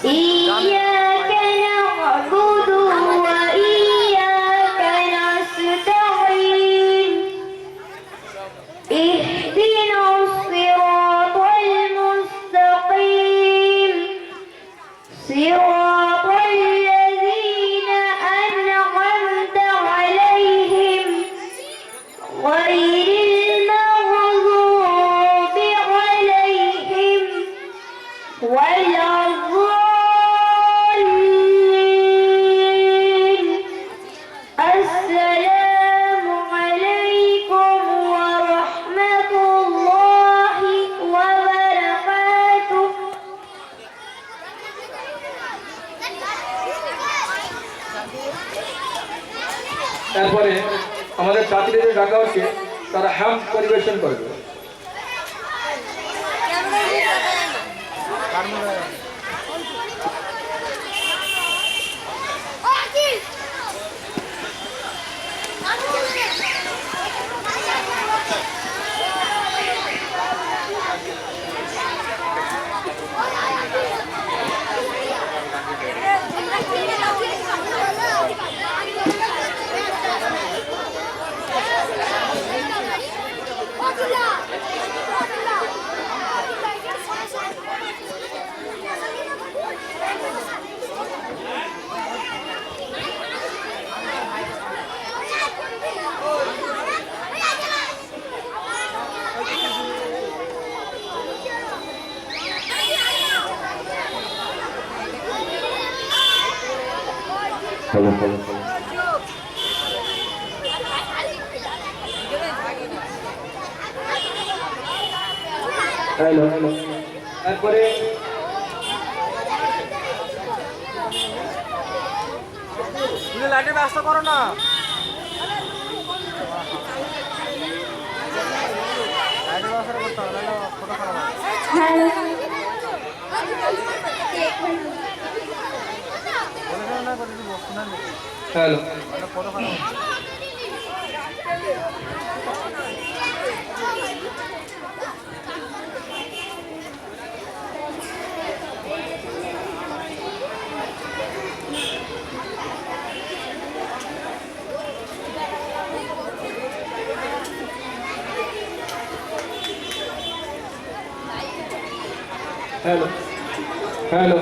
إياك نعبد وإياك نستعين اهدنا الصراط المستقيم صراط الذين أنعمت عليهم غير المغضوب عليهم ولا الضالين السلام عليكم ورحمة الله وبركاته তারপরে আমাদের ছাত্রীদের ডাকা হচ্ছে তারা হ্যাম পরিবেশন করবে। হ্যালো হ্যালো তারপরে লাইটে ব্যস্ত করো না। লাইটে ব্যস্ত করতে হবে, ফটো খারাপ হবে। হ্যালো ফটো খারাপ হবে। হ্যালো হ্যালো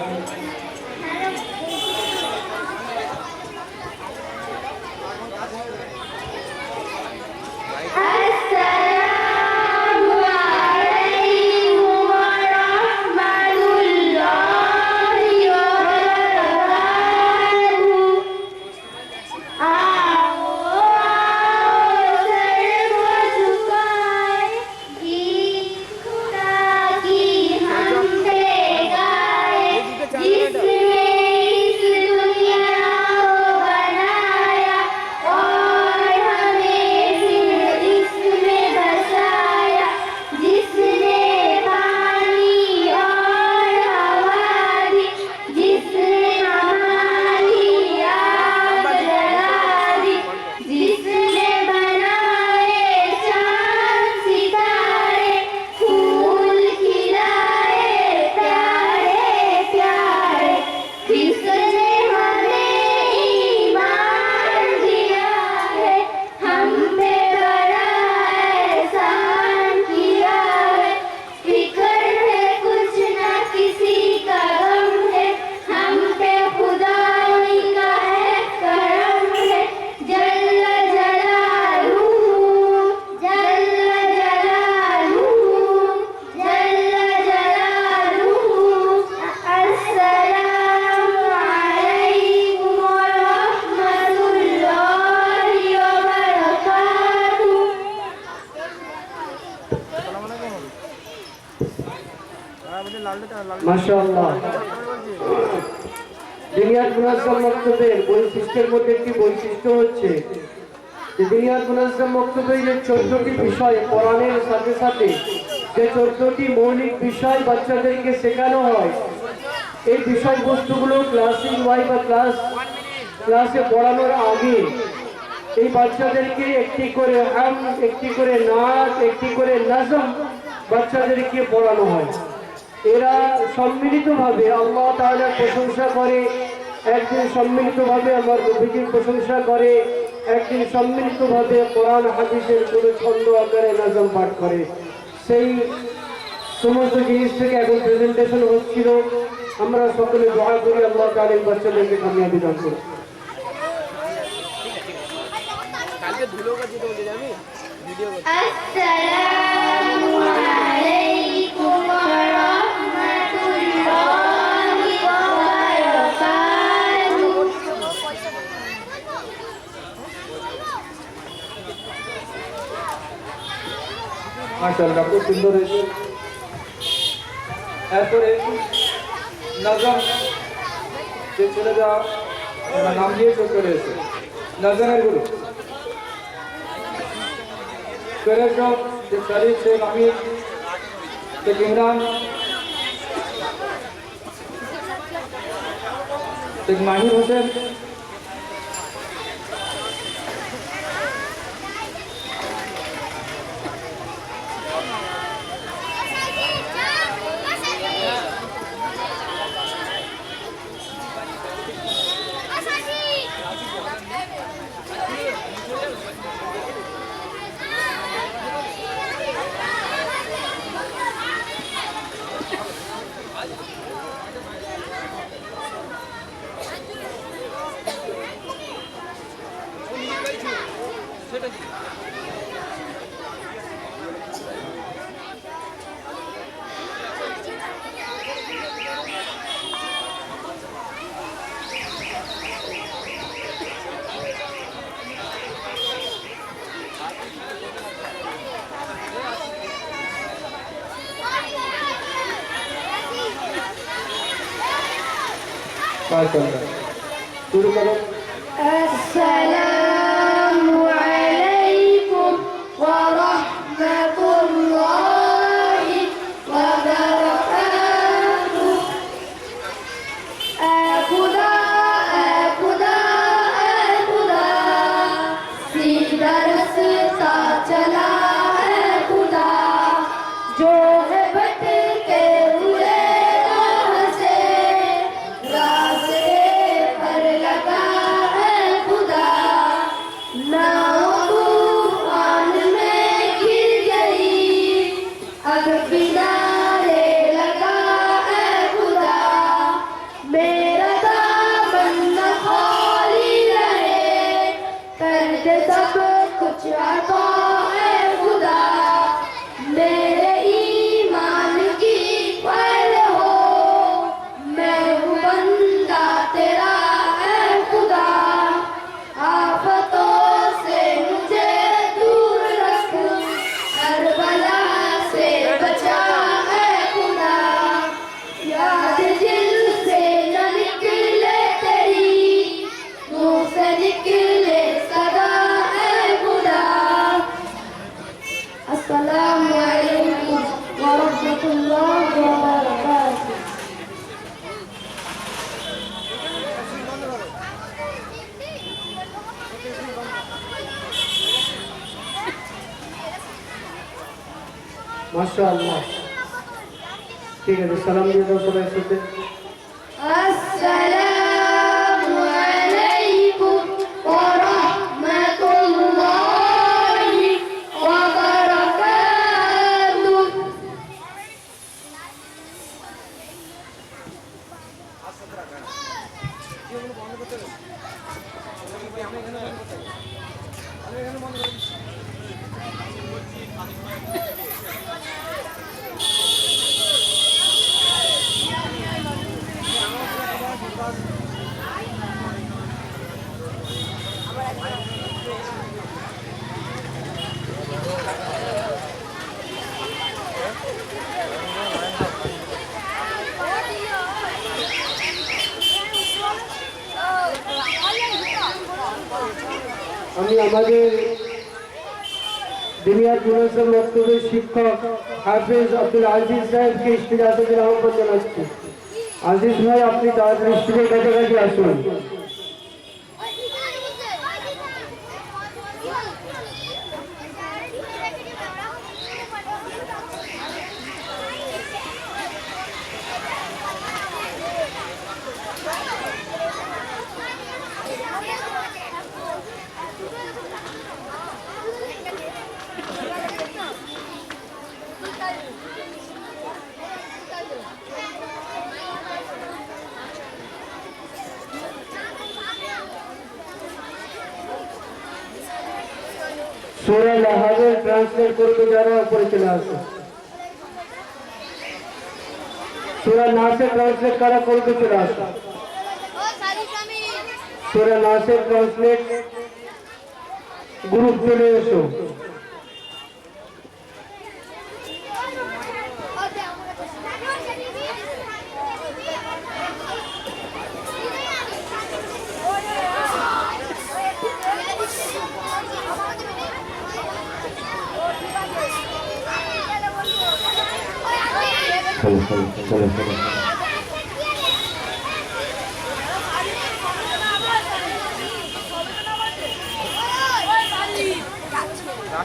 মাশাআল্লাহ দিনিয়াত মুনাজ্জাম মক্তবের বৈশিষ্ট্যের মধ্যে একটি বৈশিষ্ট্য হচ্ছে যে দিনিয়াত মুনাজ্জাম মক্তবে যে 14টি বিষয় কোরআনের সাথে সাথে যে 14টি মৌলিক বিষয় বাচ্চাদেরকে শেখানো হয় এই বিষয়বস্তুগুলো ক্লাসিং ওয়াই বা ক্লাসে পড়ানোর আগে এই বাচ্চাদেরকে একটি করে হাম, একটি করে নাচ, একটি করে নাজম বাচ্চাদেরকে পড়ানো হয়। এরা সম্মিলিতভাবে আল্লাহ তাআলার প্রশংসা করে, একদিন সম্মিলিতভাবে আমার নবীজির প্রশংসা করে, একদিন সম্মিলিতভাবে কোরআন হাদিসের কোনো ছন্দ আকারে নাজম পাঠ করে। সেই সমস্ত জিনিস থেকে এখন প্রেজেন্টেশন হচ্ছিল। আমরা সকলে দোয়া করি আল্লাহ তাআলা এই বাচ্চাদেরকে কামিয়াবি দান করুন। আসসালামু আলাইকুম ওয়া রাহমাতুল্লাহি ওয়া বারাকাতুহু। মাশাআল্লাহ, খুব সুন্দর হয়েছে। এরপরে নজম যে ছেলেরা নাম দিয়ে চলে এসেছে, নজমের গুরু প্রেরক শেখ শরীফ, শেখ আমির, শেখ ইমরান, শেখ মাহির হোসেন, মাশাআল্লাহ, শুরু করো। আসসালামু আলাইকুম ওয়া রাহমাতুল্লাহি ওয়া বারাকাতুহু। এ খুদা सीधा रास्ता चला है खुदा, जो है भटके हुए राह से, रास्ते पर लगा है खुदा। नाव तूफान में गिर गई, अब किनारे लगा है खुदा। मेरा दामन न खाली रहे, कर दे सब कुछ अता है खुदा। मेरे ईमान की पहल हो, मैं हूँ बंदा तेरा है खुदा। आफतों से मुझे दूर रख, हर बला से बचा है खुदा। याद दिल से न निकले तेरी, मुँह से निकले सदा है खुदा। अस्सलामु अलैकुम व रहमतुल्लाहि व बरकातुहू। মাশাআল্লাহ, ঠিক আছে, সালাম দিয়ে দাও সবাই সাথে। अस्सलामु अलैकुम व रहमतुल्लाहि व बरकातुहू। আমি আমাদের দুনিয়ার মুনাজ্জম মক্তবের শিক্ষক হাফেজ আব্দুল আজিজ সাহেবকে ইস্তিজাতের আহ্বান জানাচ্ছি। আজিজ ভাই, আপনি তাড়াতাড়ি স্টেজের কাছাকাছি আসুন। সূরা লাহাবের ট্রান্সলেট করবে যারা উপরে চলে আসো। সূরা নাসের ট্রান্সলেট কারা করবে চলে আসো। সূরা নাসের ট্রান্সলেট গ্রুপ চলে এসো।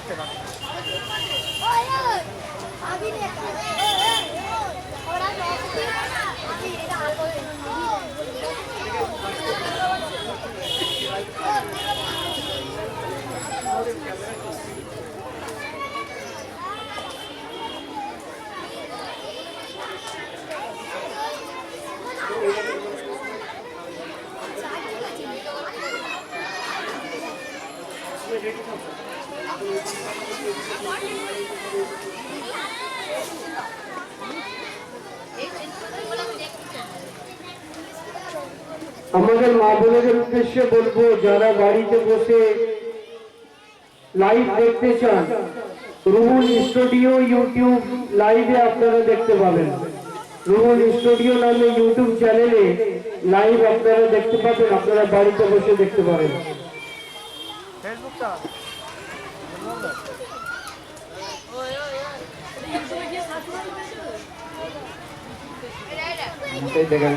চলো আমাদের মা বোনেদের উদ্দেশ্যে বলবো, যারা বাড়িতে বসে লাইভ দেখতে চান, রুহুল স্টুডিও ইউটিউব লাইভে আপনারা দেখতে পাবেন। রুহুল স্টুডিও নামে ইউটিউব চ্যানেলে লাইভ আপনারা দেখতে পাবেন, আপনারা বাড়িতে বসে দেখতে পাবেন। ফেসবুকটা দেখেন